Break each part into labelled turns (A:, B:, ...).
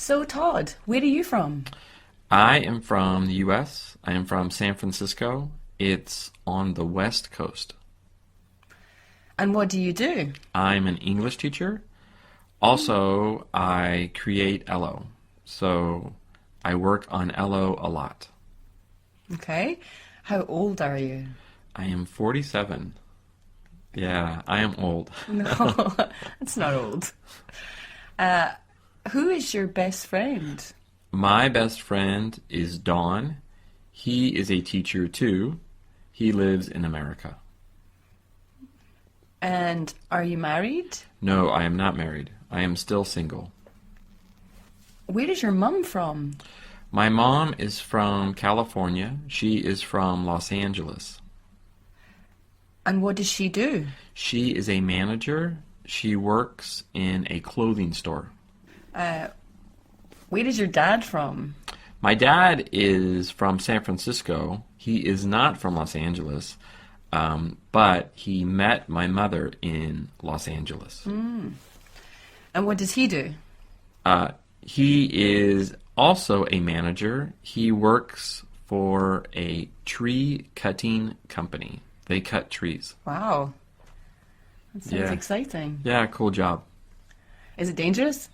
A: So, Todd, where are you from?
B: I am from the US. I am from San Francisco. It's on the West Coast.
A: And what do you do?
B: I'm an English teacher.
A: Mm.
B: Also, I create Elo. So I work on Elo a lot.
A: Okay. How old are you?
B: I am 47. Yeah, I am old.
A: No, that's not old. Uh, who is your best friend?
B: My best friend is Don. He is a teacher too. He lives in America.
A: And are you married?
B: No, I am not married. I am still single.
A: Where is your mum from?
B: My mom is from California. She is from Los Angeles.
A: And what does she do?
B: She is a manager. She works in a clothing store.
A: Uh, where is your dad from?
B: My dad is from San Francisco. He is not from Los Angeles, but he met my mother in Los Angeles.
A: And what does he do?
B: He is also a manager. He works for a tree cutting company. They cut trees.
A: Wow, that sounds
B: Yeah.
A: exciting.
B: Yeah, cool job.
A: Is it dangerous?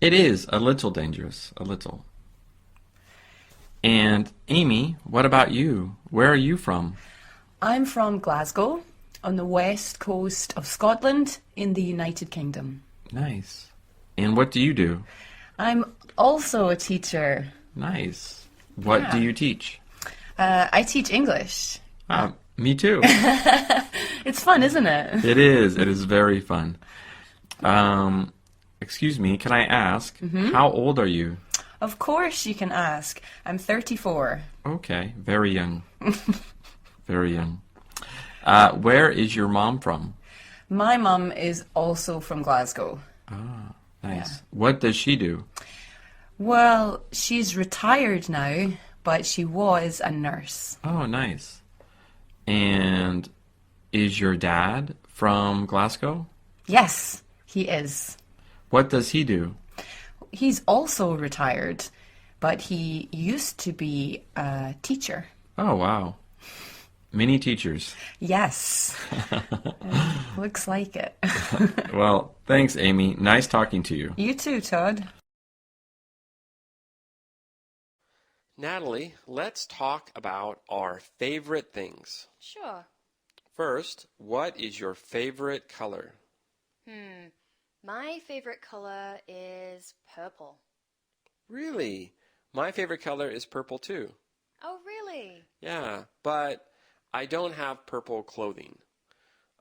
B: It is a little dangerous, a little. And Amy, what about you? Where are you from?
A: I'm from Glasgow, on the west coast of Scotland, in the United Kingdom.
B: Nice. And what do you do?
A: I'm also a teacher.
B: Nice. What do
A: Yeah.
B: you teach?
A: I teach English.
B: Me too.
A: It's fun, isn't it?
B: It is. It is very fun. Um, excuse me, can I ask, how old are you?
A: Of course you can ask. I'm 34.
B: Okay, very young. Very young. Where is your mom from?
A: My mum is also from Glasgow.
B: Nice. What does she do?
A: Well, she's retired now, but she was a nurse.
B: Oh, nice. And is your dad from Glasgow?
A: Yes, he is.
B: What does he do?
A: He's also retired, but he used to be a teacher.
B: Oh, wow. Many teachers.
A: Yes, looks like it.
B: Well, thanks, Amy. Nice talking to you.
A: You too, Todd.
C: Natalie, let's talk about our favorite things.
D: Sure.
C: First, what is your favorite color?
D: My favorite color is purple.
C: Really? My favorite color is purple too.
D: Oh, really?
C: Yeah, but I don't have purple clothing.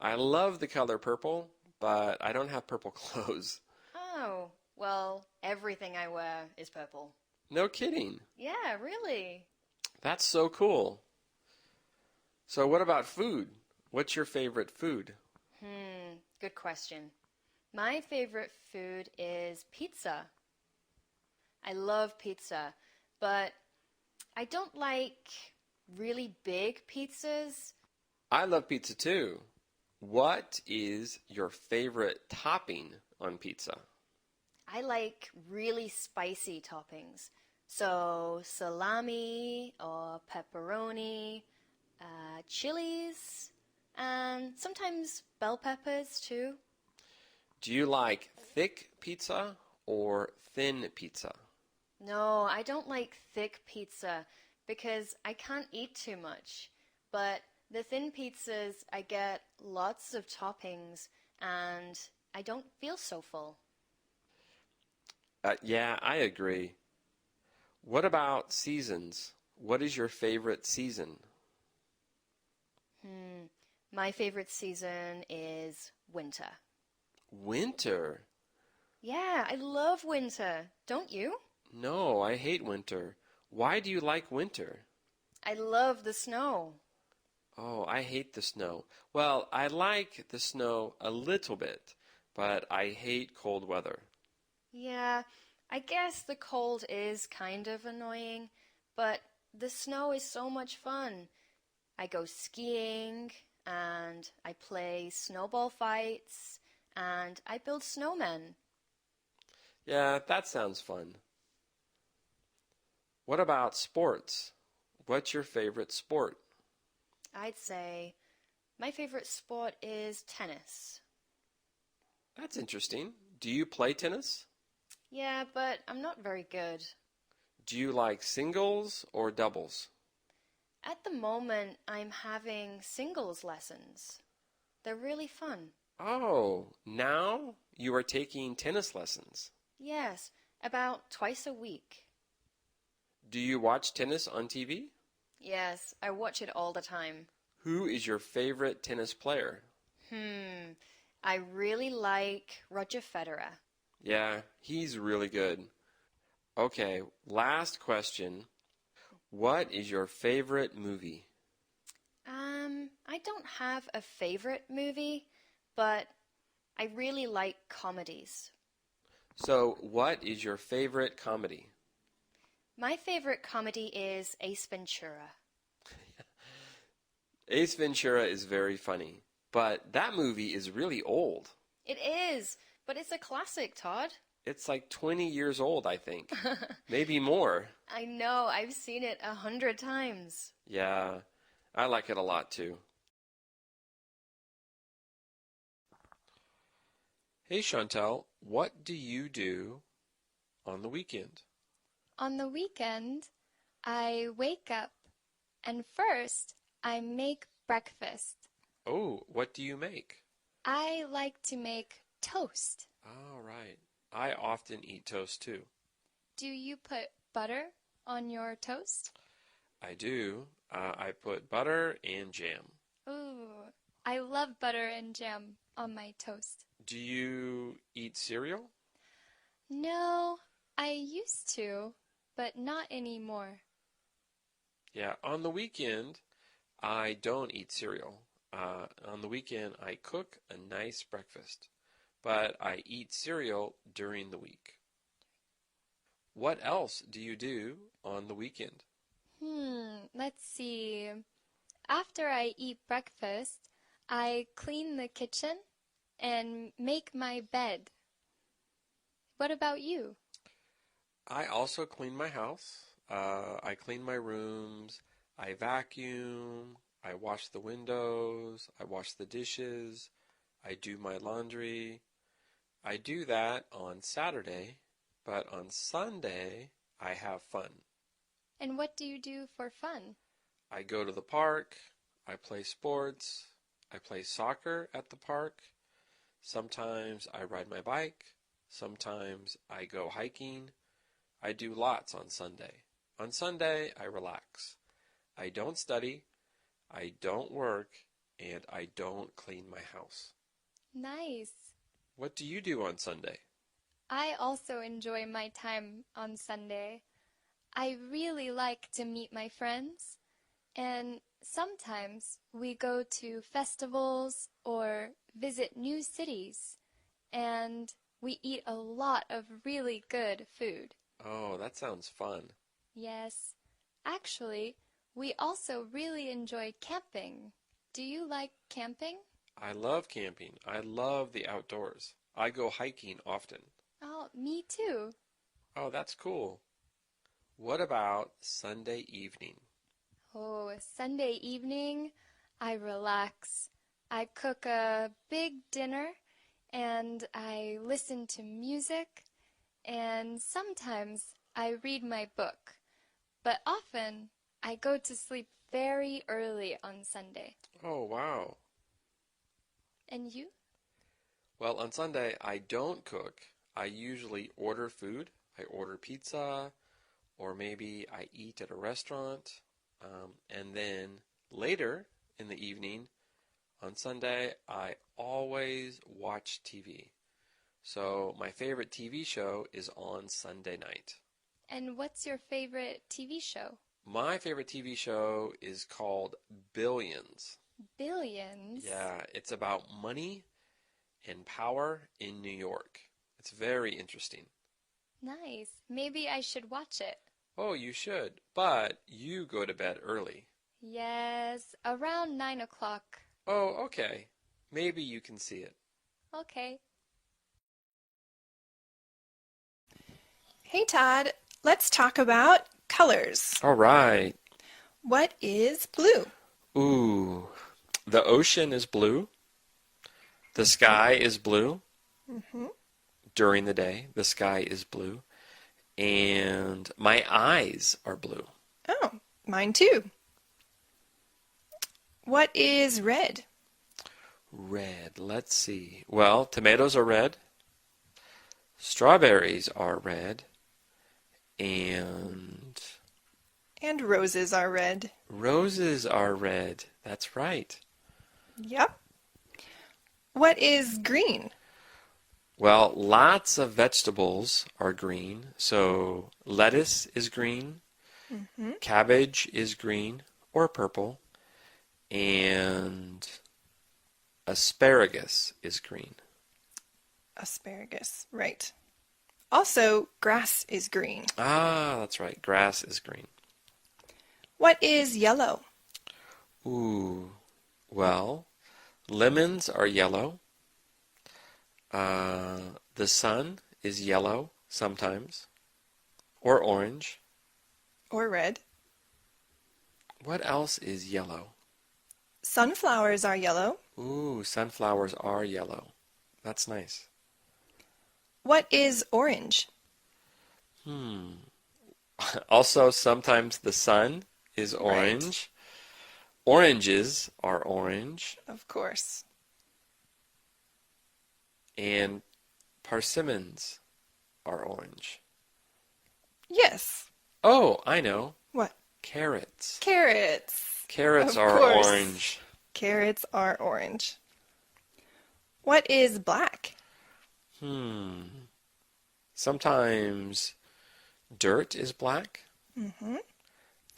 C: I love the color purple, but I don't have purple clothes.
D: Oh, well, everything I wear is purple.
C: No kidding.
D: Yeah, really?
C: That's so cool. So what about food? What's your favorite food?
D: Good question. My favorite food is pizza. I love pizza, but I don't like really big pizzas.
C: I love pizza too. What is your favorite topping on pizza?
D: I like really spicy toppings. So salami or pepperoni, chilies, and sometimes bell peppers too.
C: Do you like thick pizza or thin pizza?
D: No, I don't like thick pizza because I can't eat too much. But the thin pizzas, I get lots of toppings and I don't feel so full.
C: Yeah, I agree. What about seasons? What is your favorite season?
D: My favorite season is winter.
C: Winter?
D: Yeah, I love winter. Don't you?
C: No, I hate winter. Why do you like winter?
D: I love the snow.
C: Oh, I hate the snow. Well, I like the snow a little bit, but I hate cold weather.
D: Yeah, I guess the cold is kind of annoying, but the snow is so much fun. I go skiing and I play snowball fights and I build snowmen.
C: Yeah, that sounds fun. What about sports? What's your favorite sport?
D: I'd say my favorite sport is tennis.
C: That's interesting. Do you play tennis?
D: Yeah, but I'm not very good.
C: Do you like singles or doubles?
D: At the moment, I'm having singles lessons. They're really fun.
C: Oh, now you are taking tennis lessons.
D: Yes, about twice a week.
C: Do you watch tennis on TV?
D: Yes, I watch it all the time.
C: Who is your favorite tennis player?
D: I really like Roger Federer.
C: Yeah, he's really good. Okay, last question. What is your favorite movie?
D: I don't have a favorite movie, but I really like comedies.
C: So, what is your favorite comedy?
D: My favorite comedy is Ace Ventura.
C: Ace Ventura is very funny, but that movie is really old.
D: It is, but it's a classic, Todd.
C: It's like 20 years old, I think. Maybe more.
D: I know, I've seen it 100 times.
C: Yeah, I like it a lot too. Hey Chantel, what do you do on the weekend?
E: On the weekend, I wake up and first I make breakfast.
C: Oh, what do you make?
E: I like to make toast.
C: All right. I often eat toast too.
E: Do you put butter on your toast?
C: I do. I put butter and jam.
E: Ooh, I love butter and jam on my toast.
C: Do you eat cereal?
E: No, I used to, but not anymore.
C: Yeah, on the weekend, I don't eat cereal. On the weekend, I cook a nice breakfast, but I eat cereal during the week. What else do you do on the weekend?
E: Let's see. After I eat breakfast, I clean the kitchen and make my bed. What about you?
C: I also clean my house. I clean my rooms. I vacuum. I wash the windows. I wash the dishes. I do my laundry. I do that on Saturday, but on Sunday, I have fun.
E: And what do you do for fun?
C: I go to the park. I play sports. I play soccer at the park. Sometimes I ride my bike. Sometimes I go hiking. I do lots on Sunday. On Sunday, I relax. I don't study. I don't work. And I don't clean my house.
E: Nice.
C: What do you do on Sunday?
E: I also enjoy my time on Sunday. I really like to meet my friends, and sometimes we go to festivals or visit new cities, and we eat a lot of really good food.
C: Oh, that sounds fun.
E: Yes, actually, we also really enjoy camping. Do you like camping?
C: I love camping. I love the outdoors. I go hiking often.
E: Oh, me too.
C: Oh, that's cool. What about Sunday evening?
E: Oh, Sunday evening, I relax. I cook a big dinner and I listen to music and sometimes I read my book. But often I go to sleep very early on Sunday.
C: Oh, wow.
E: And you?
C: Well, on Sunday, I don't cook. I usually order food. I order pizza, or maybe I eat at a restaurant. And then later in the evening, on Sunday, I always watch TV. So my favorite TV show is on Sunday night.
E: And what's your favorite TV show?
C: My favorite TV show is called Billions.
E: Billions?
C: Yeah, it's about money and power in New York. It's very interesting.
E: Nice. Maybe I should watch it.
C: Oh, you should, but you go to bed early.
E: Yes, around 9 o'clock.
C: Oh, okay. Maybe you can see it.
E: Okay.
F: Hey Todd, let's talk about colors.
C: All right.
F: What is blue?
C: Ooh, the ocean is blue. The sky is blue. During the day, the sky is blue. And my eyes are blue.
F: Oh, mine too. What is red?
C: Red, let's see. Well, tomatoes are red. Strawberries are red. And
F: And roses are red.
C: roses are red. That's right.
F: Yep. What is green?
C: Well, lots of vegetables are green. So lettuce is green. Cabbage is green or purple. And asparagus is green.
F: Asparagus, right. Also, grass is green.
C: Ah, that's right. Grass is green.
F: What is yellow?
C: Ooh, well, lemons are yellow. The sun is yellow sometimes, or orange.
F: Or red?
C: What else is yellow?
F: Sunflowers are yellow.
C: Ooh, sunflowers are yellow. That's nice.
F: What is orange?
C: Also, sometimes the sun is orange. Oranges are orange.
F: Of course.
C: And persimmons are orange.
F: Yes.
C: Oh, I know.
F: What?
C: Carrots.
F: Carrots.
C: Carrots
F: Of
C: are
F: course.
C: orange.
F: Carrots are orange. What is black?
C: Sometimes dirt is black.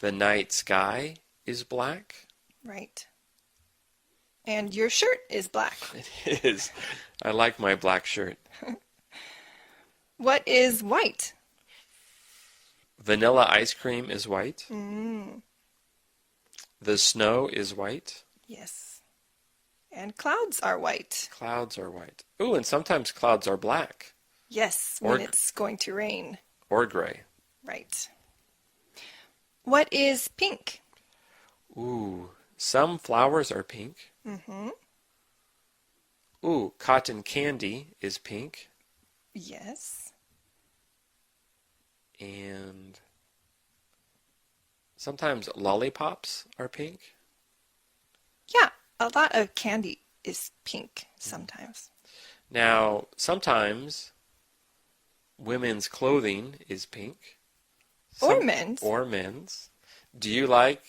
C: The night sky is black.
F: Right. And your shirt is black.
C: It is. I like my black shirt.
F: What is white?
C: Vanilla ice cream is white. The snow is white.
F: Yes. And clouds are white.
C: Clouds are white. Ooh, and sometimes clouds are black
F: Yes, when
C: Or-
F: it's going to rain.
C: or gray.
F: Right. What is pink?
C: Ooh, some flowers are pink. Ooh, cotton candy is pink.
F: Yes.
C: And sometimes lollipops are pink.
F: Yeah, a lot of candy is pink sometimes.
C: Now, sometimes women's clothing is pink.
F: Or men's.
C: Or men's. Do you like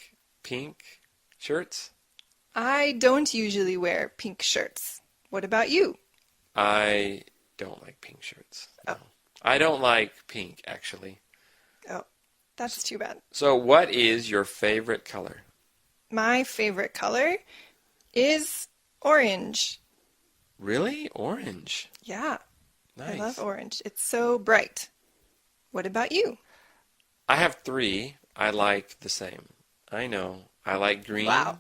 C: pink shirts?
F: I don't usually wear pink shirts. What about you?
C: I don't like pink shirts. No. I don't like pink, actually.
F: Oh, that's too bad.
C: So, what is your favorite color?
F: My favorite color is orange.
C: Really? Orange.
F: Yeah,
C: Nice.
F: I love orange. It's so bright. What about you?
C: I have three. I like the same. I know. I like green.
F: Wow.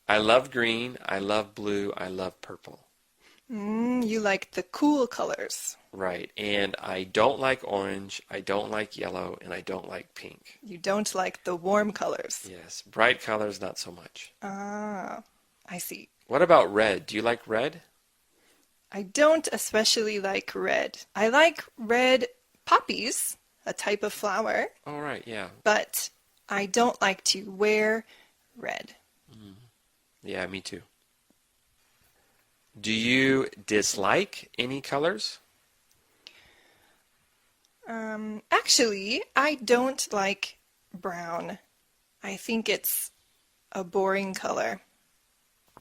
C: I love green. I love blue. I love purple.
F: You like the cool colors.
C: Right. And I don't like orange. I don't like yellow. And I don't like pink.
F: You don't like the warm colors.
C: Yes. Bright colors, not so much.
F: Ah, I see.
C: What about red? Do you like red?
F: I don't especially like red. I like red poppies, a type of flower,
C: All right. Yeah.
F: but I don't like to wear red.
C: Yeah, me too. Do you dislike any colors?
F: Actually, I don't like brown. I think it's a boring color.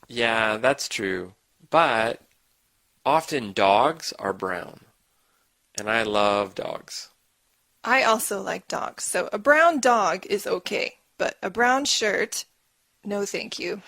C: Yeah, that's true. But often dogs are brown. And I love dogs.
F: I also like dogs, so a brown dog is okay, but a brown shirt, no thank you.